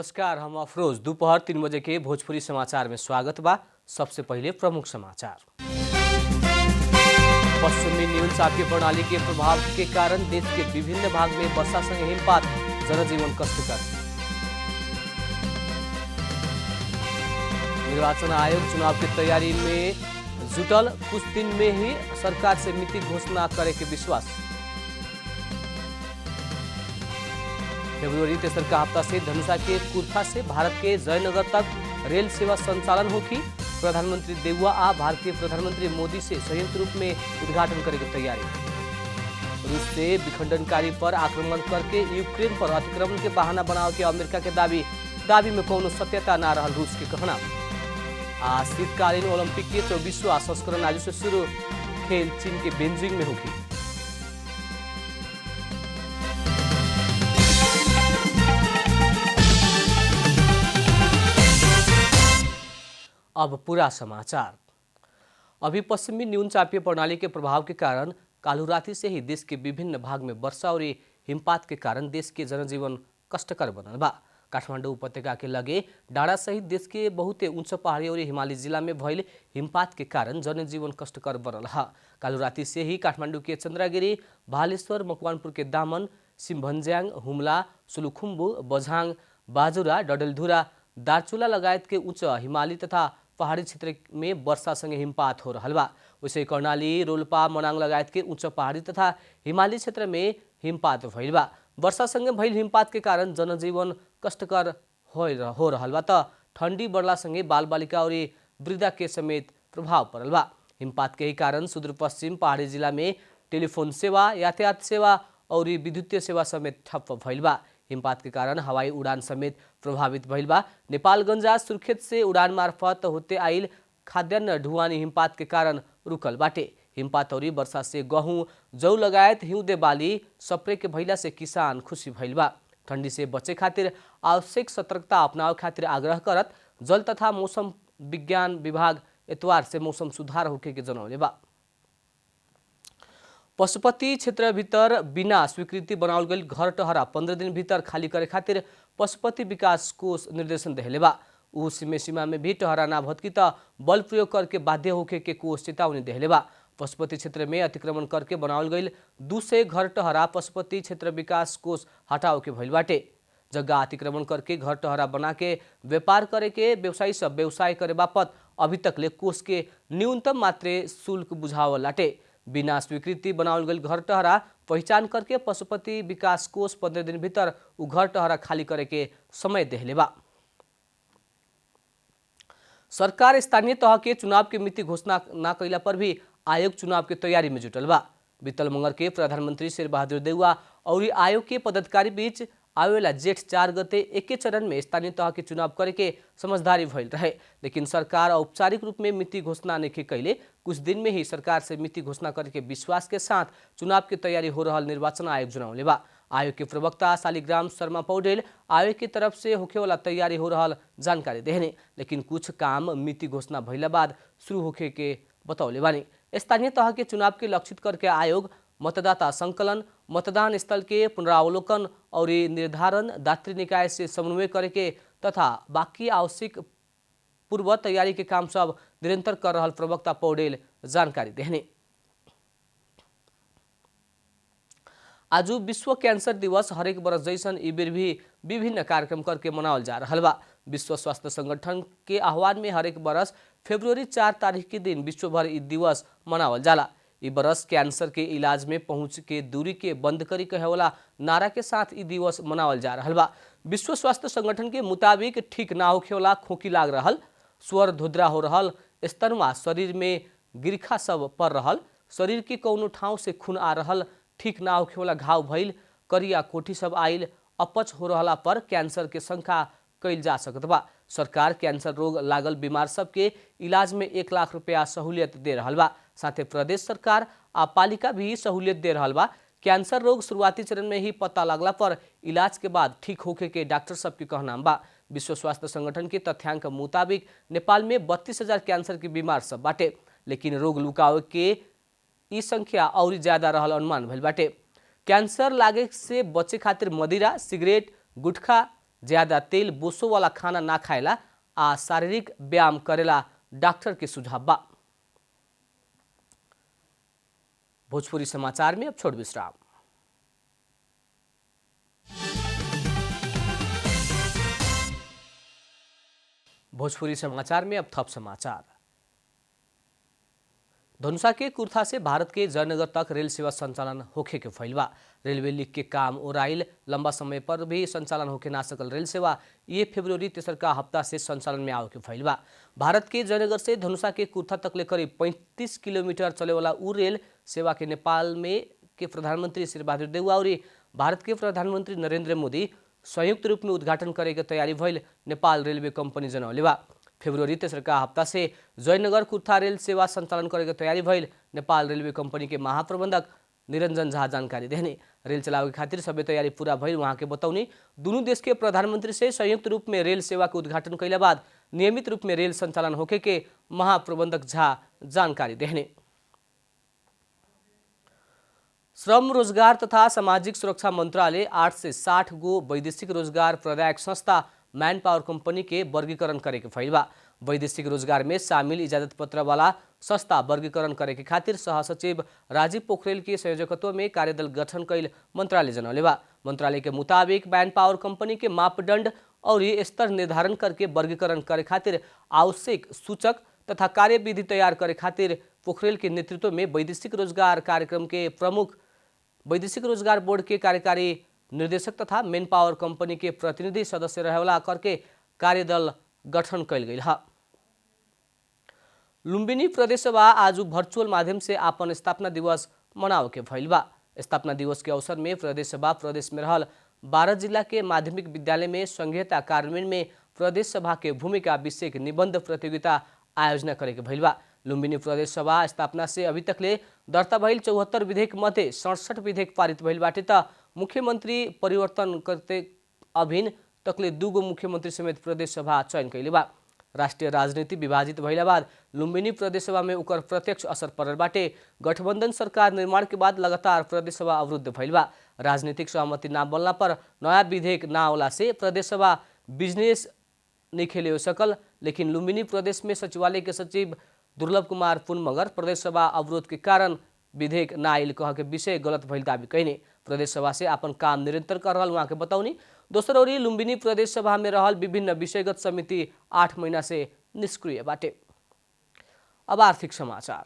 नमस्कार, हम अफरोज। दोपहर 3 बजे के भोजपुरी समाचार में स्वागत बा। सबसे पहले प्रमुख समाचार। पश्चिमी न्यूनचापीय प्रणाली के प्रभाव के कारण देश के विभिन्न भाग में वर्षा संगे हिमपात, जनजीवन कष्टकर। निर्वाचन आयोग चुनाव की तैयारी में जुटल, कुछ दिन में ही सरकार से मिति घोषणा करे के विश्वास। फरवरी 3 का हफ्ता से धनुषा के कुर्था से भारत के जयनगर तक रेल सेवा संचालन होगी। प्रधानमंत्री देउवा आ भारतीय प्रधानमंत्री मोदी से संयुक्त रूप में उद्घाटन करे की तैयारी। रूस से विखंडनकारी पर आक्रमण करके यूक्रेन पर अतिक्रमण के बहाना बनाव के अमेरिका के दावी में कोनो सत्यता न रहल रूस के कहना। शीतकालीन ओलंपिक के 24वां संस्करण आज से शुरू, खेल चीन के बेजिंग में होगी। अब पूरा समाचार। अभी पश्चिमी न्यूनचापीय प्रणाली के प्रभाव के कारण कालू राति से ही देश के विभिन्न भाग में वर्षा और हिमपात के कारण देश के जनजीवन कष्टकर बनल बा। काठमाडौँ उपत्यका के लगे डाँडा सहित देश के बहुते उच्च पहाड़ी और हिमाली जिला में भइल हिमपात के कारण जनजीवन कष्टकर बनल है। कालू राति से ही काठमाडौँ के चंद्रागिरी, भालेश्वर, मकवानपुर के दामन, सिमभन्ज्याङ, हुम्ला, सुलुखुम्बु, बझाङ, बाजुरा, डडेलधुरा, दार्चुला लगायत के उच्च हिमाली तथा पहाड़ी क्षेत्र में वर्षा संगे हिमपात हो रहा बा। वैसे कर्णाली, रोल्पा, मनाङ लगायत के उच्च पहाड़ी तथा हिमाली क्षेत्र में हिमपात भइल बा। वर्षा संगे भइल हिमपात के कारण जनजीवन कष्टकर हो रहा बा त ठंडी बढ़ला संगे बाल बालिका और वृद्धा के समेत प्रभाव पड़ल बा। हिमपात के कारण सुदूरपश्चिम पहाड़ी जिला में टेलीफोन सेवा, यातायात सेवा और विद्युतीय सेवा समेत ठप्प भइल बा। हिमपात के कारण हवाई उड़ान समेत प्रभावित भइल बा। नेपालगंज आ सुर्खेत से उड़ान मार्फत होते आइल खाद्यान्न ढुवानी हिमपात के कारण रुकल बाटे। हिमपात और वर्षा से गहुँ, जौ लगायत हिउँदे बाली सप्रे के भइला से किसान खुशी भइल बा। ठंडी से बचे खातिर आवश्यक सतर्कता अपनावे खातिर आग्रह करत जल तथा मौसम विज्ञान विभाग एतवार से मौसम सुधार होके के जनौले बा। पशुपति क्षेत्र भीतर बिना स्वीकृति बनावल गई घर टहरा 15 दिन भीतर खाली करे खातिर पशुपति विकास कोष निर्देशन देले बा। उ सीमा में भी टहरा ना भटकी त बल प्रयोग करके बाध्य होके के कोष चेतावनी देले बा। पशुपति क्षेत्र में अतिक्रमण करके बनावल गई 200 घर टहरा पशुपति क्षेत्र विकास कोष हटाओ के भइल बाटे। जगह अतिक्रमण करके घर टहरा बना के व्यापार करे के व्यवसायी सब व्यवसाय करे बापत अभी तक ले कोष के न्यूनतम मात्रे शुल्क बुझावल लाटे। बिना स्वीकृति बनावल गई घर टहरा पहचान करके पशुपति विकास कोष 15 दिन भीतर उ घर टहरा खाली करे के समय देहले बा। सरकार स्थानीय तह के चुनाव के मिति घोषणा न कैला पर भी आयोग चुनाव के तैयारी में जुटल बा। बीतल मंगर के प्रधानमंत्री शेरबहादुर देउवा और आयोग के पदाधिकारी बीच आवेला जेठ 4 गते एके चरण में स्थानीय तह के चुनाव करे के समझदारी भइल रहे, लेकिन सरकार औपचारिक रूप में मिति घोषणा नहीं कैले। कुछ दिन में ही सरकार से मिति घोषणा करे के विश्वास के साथ चुनाव की तैयारी हो रहा निर्वाचन आयोग जनौले बा। आयोग के प्रवक्ता शालिग्राम शर्मा पौडेल आयोग की तरफ से होखे वाला तैयारी हो रहा जानकारी देहने, लेकिन कुछ काम मिति घोषणा भइला बाद शुरू होखे के बतौले बानी। स्थानीय तह के चुनाव के लक्षित करके आयोग मतदाता संकलन, मतदान स्थल के पुनरावलोकन और निर्धारण, दात्री निकाय से समन्वय करे के तथा बाकी आवश्यक पूर्व तैयारी के काम सब निरंतर कर रहा प्रवक्ता पौडेल जानकारी देहने। आज विश्व कैंसर दिवस हरेक वर्ष जैसन ई बेर भी विभिन्न कार्यक्रम करके मनावल जा रहा बा। विश्व स्वास्थ्य संगठन के आह्वान में हरेक वर्ष फरवरी 4 तारीख के दिन विश्व भर ई दिवस मनावल जाला। ई बरस कैंसर के इलाज में पहुंच के दूरी के बंद करी कहे वाला नारा के साथ ई दिवस मनावल जा रहा बा। विश्व स्वास्थ्य संगठन के मुताबिक ठीक ना होखे वाला खोखी लाग रहल, स्वर धुधरा हो रहल, स्तनमा शरीर में गिरखा सब पड़ रहल, शरीर के कौनो ठाव से खून आ रहल, ठीक ना होखे वाला घाव भइल, करिया कोठी सब आइल, अपच हो रहला पर कैंसर के शंका कैल जा सकत बा। सरकार कैंसर रोग लागल बीमार सबके इलाज में 1 लाख रुपया सहूलियत दे रहल बा। साथे प्रदेश सरकार आ पालिका भी सहूलियत दे रहल बा। कैंसर रोग शुरुआती चरण में ही पता लगला पर इलाज के बाद ठीक होके के डॉक्टर सब के कहना बा। विश्व स्वास्थ्य संगठन के तथ्यांक मुताबिक नेपाल में 32,000 कैंसर के बीमार सब बाटे, लेकिन रोग लुकावे के ई संख्या और ज्यादा रहल अनुमान भइल बाटे। कैंसर लागे से बचे खातिर मदिरा, सिगरेट, गुटखा, ज्यादा तेल बोसो वाला खाना ना खाएला आ शारीरिक व्यायाम करेला डॉक्टर के सुझाव बा। भोजपुरी समाचार में अब छोड़ विश्राम। भोजपुरी समाचार में अब थप समाचार। धनुषा के कुर्था से भारत के जयनगर तक रेल सेवा संचालन होखे के फैलवा। रेलवे लीक के काम ओराइल लंबा समय पर भी संचालन होके ना सकल रेल सेवा ये फरवरी तेसर का हफ्ता से संचालन में आओ के फैलवा। भारत के जयनगर से धनुषा के कुर्था तक ले करीब 35 किलोमीटर चले वाला उ रेल सेवा के नेपाल में के प्रधानमंत्री श्री बहादुर देउवा और भारत के प्रधानमंत्री नरेंद्र मोदी संयुक्त रूप में उद्घाटन करे के तैयारी भइल नेपाल रेलवे कंपनी जनौलेवा। फरवरी तेसर का हफ्ता से जयनगर कुर्था रेल सेवा संचालन करे के तैयारी भइल नेपाल रेलवे कंपनी के महाप्रबंधक निरंजन झा जानकारी देने। रेल चलावे खातिर सबै तैयारी पूरा भइल वहाँ के बताउने। दोनों देश के प्रधानमंत्री से संयुक्त रूप में रेल सेवा के उद्घाटन कैला बाद नियमित रूप में रेल संचालन होके के महाप्रबंधक झा जानकारी देने। श्रम रोजगार तथा सामाजिक सुरक्षा मंत्रालय 8 से 60 गो वैदेशिक रोजगार प्रदायक संस्था मैन पावर कंपनी के वर्गीकरण करे के फैलवा। वैदेशिक रोजगार में शामिल इजाजत पत्र वाला संस्था वर्गीकरण करे के खातिर सहसचिव राजीव पोखरेल के संयोजकत्व में कार्यदल गठन कैल मंत्रालय जनौलेवा। मंत्रालय के मुताबिक मैन पावर कंपनी के मापदंड और स्तर निर्धारण करके वर्गीकरण करे खातिर आवश्यक सूचक तथा कार्यविधि तैयार करे खातिर पोखरेल के नेतृत्व में वैदेशिक रोजगार कार्यक्रम के प्रमुख, वैदेशिक रोजगार बोर्ड के कार्यकारी निर्देशक तथा मैन पावर कंपनी के प्रतिनिधि सदस्य रहेवाला करके कार्यदल गठन कैल गई है। लुम्बिनी प्रदेश सभा आज वर्चुअल माध्यम से आपन स्थापना दिवस मनाओ के फैलवा। स्थापना दिवस के अवसर में प्रदेश सभा प्रदेश में रहल 12 जिला के माध्यमिक विद्यालय में संघीयता कार्यान्वयन में प्रदेश सभा के भूमिका विषय निबंध प्रतियोगिता आयोजना करे के भैलवा। लुम्बिनी प्रदेश सभा स्थापना से अभी तक ले दर्ता भइल 74 विधेयक मध्ये 67 विधेयक पारित भइल बाटे त मुख्यमंत्री परिवर्तन करते अभिन तकले 2 गो मुख्यमंत्री समेत प्रदेश सभा चयन कैले बा। राष्ट्रिय राजनीति विभाजित भइला बाद लुम्बिनी प्रदेश सभा में उकर प्रत्यक्ष असर पड़ल बाटे। गठबंधन सरकार निर्माण के बाद लगातार प्रदेश सभा अवरुद्ध भइल बा। राजनीतिक सहमति ना बनला पर नया विधेयक ना होला से प्रदेश सभा बिजनेस नहीं खेले हो सकल। लेकिन लुम्बिनी प्रदेश में सचिवालय के सचिव दुर्लभ कुमार पुन मगर प्रदेश सभा अवरोध के कारण विधेयक ना आइल कह के विषय गलत भइल दावी कैने। प्रदेश सभा से अपन काम निरंतर कर रहल वहाँ के बताउनी। दोसर ओरी लुम्बिनी प्रदेश सभा में रहल विभिन्न विषयगत समिति 8 महीना से निष्क्रिय बाटे। अब आर्थिक समाचार।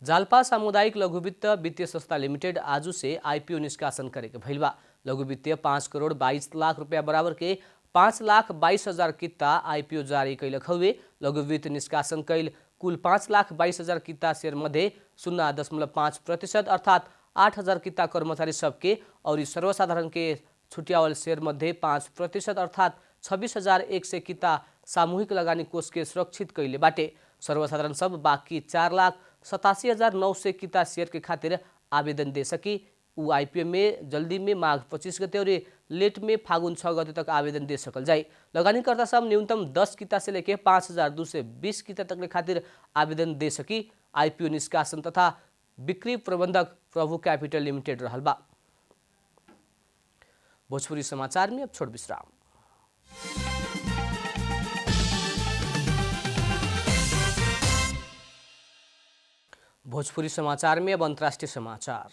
जालपा सामुदायिक लघु वित्त वित्तीय संस्था लिमिटेड आजू से आईपीओ निष्कासन करे के भइलबा। लघु वित्तीय 5 करोड़ 22 लाख रुपया बराबर के 5,22,000 किता आईपीओ जारी कैलक हवे। लघु वित्त निष्कासन कैल कुल 5,22,000 किता शेयर मध्ये 0.5% अर्थात 8,000 किता कर्मचारी सबके और सर्वसाधारण के छुटियावल शेयर मध्ये 5% अर्थात 26,100 किता सामूहिक लगानी कोष के सुरक्षित कैले बाटे। सर्वसाधारण सब बाकी 4,87,900 किता शेयर के खातिर आवेदन दे सकी। उ आईपीओ में जल्दी में माघ 25 गते और लेट में फागुन 6 गते तक आवेदन दे सकल जाए। लगानीकर्ता सब न्यूनतम 10 किता से लेके 5,220 किता तक के खातिर आवेदन दे सकी। आईपीओ निष्कासन तथा बिक्री प्रबंधक प्रभु कैपिटल लिमिटेड रहल बा। भोजपुरी समाचार में अब छोड़ विश्राम। भोजपुरी समाचार में अब अंतर्राष्ट्रीय समाचार।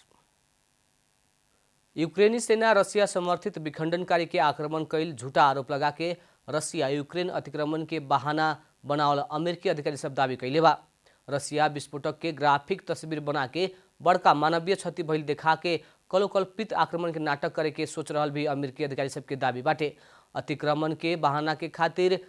यूक्रेनी सेना रसिया समर्थित विखंडनकारी के आक्रमण कैल झूठा आरोप लगा के रसिया यूक्रेन अतिक्रमण के बहाना बनावल अमेरिकी अधिकारी सब दावी कैले बा। रसिया विस्फोटक के ग्राफिक तस्वीर बना के बड़का मानवीय क्षति भइल देखा के कल्पित आक्रमण के नाटक करे के सोच रहल भी अमेरिकी अधिकारी सबके दावी बाटे। अतिक्रमण के बहाना के खातिर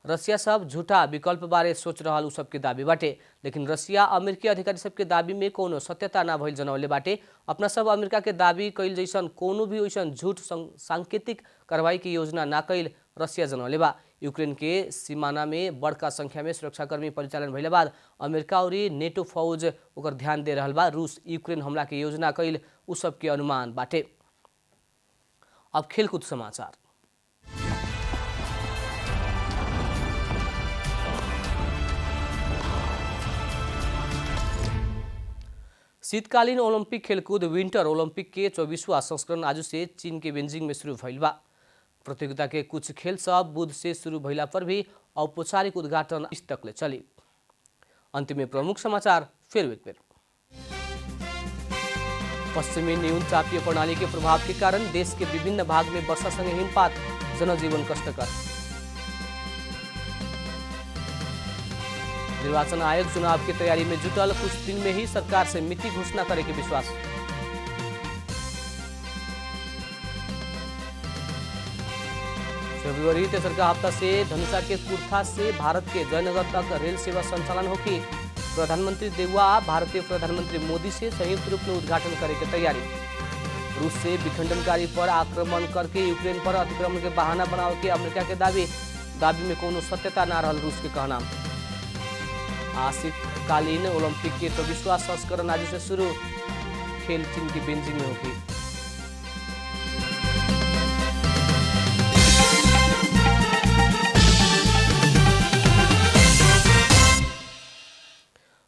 रसिया सब झूठा विकल्प बारे सोच रहल उ सबके दावी बाटे। लेकिन रसिया अमेरिकी अधिकारी सबके दावी में कोनो सत्यता ना भइल जनौले बाटे। अपना सब अमेरिका के दावी कैल जैसन कोनो भी वैसन झूठ सांकेतिक कार्रवाई की योजना ना कैल रसिया जनौले बा। यूक्रेन के सीमाना में बड़का संख्या में सुरक्षाकर्मी परिचालन भइले बाद अमेरिका और नेटो फौज ओकर ध्यान दे रहल बा। रूस यूक्रेन हमला के योजना कैल उ सबके अनुमान बाटे। अब खेलकूद समाचार। शीतकालीन ओलंपिक खेलकूद विंटर ओलंपिक के 24वां संस्करण आज से चीन के बेजिंग में शुरू भइल बा। प्रतियोगिता के कुछ खेल सब बुध से शुरू भइला पर भी औपचारिक उद्घाटन इस तक ले चली। अंतिम में प्रमुख समाचार फिर एक बेर। पश्चिमी न्यूनचापीय प्रणाली के प्रभाव के कारण देश के विभिन्न भाग में वर्षा संगे हिमपात, जनजीवन कष्टकर। निर्वाचन आयोग चुनाव की तैयारी में जुटल, कुछ दिन में ही सरकार से मिति घोषणा करे के विश्वास। फरवरी 23 का हफ्ता से धनुषा के कुर्था से भारत के जयनगर तक रेल सेवा संचालन होगी। प्रधानमंत्री देउवा भारतीय प्रधानमंत्री मोदी से संयुक्त रूप में उद्घाटन करे के तैयारी। रूस से विखंडनकारी पर आक्रमण करके यूक्रेन पर अतिक्रमण के बहाना बनावे के अमेरिका के दावी में कोनो सत्यता न रहल रूस के कहना। शीतकालीन ओलंपिक के 24वां संस्करण आज से शुरू, खेल चीन की बेजिंग में होगी।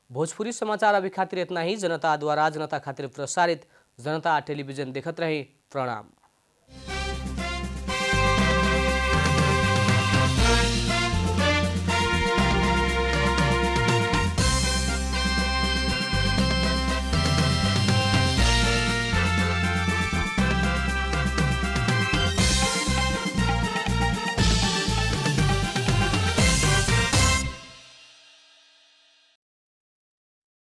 भोजपुरी समाचार अभी खातिर इतना ही। जनता द्वारा जनता खातिर प्रसारित जनता टेलीविजन देखत रहे। प्रणाम।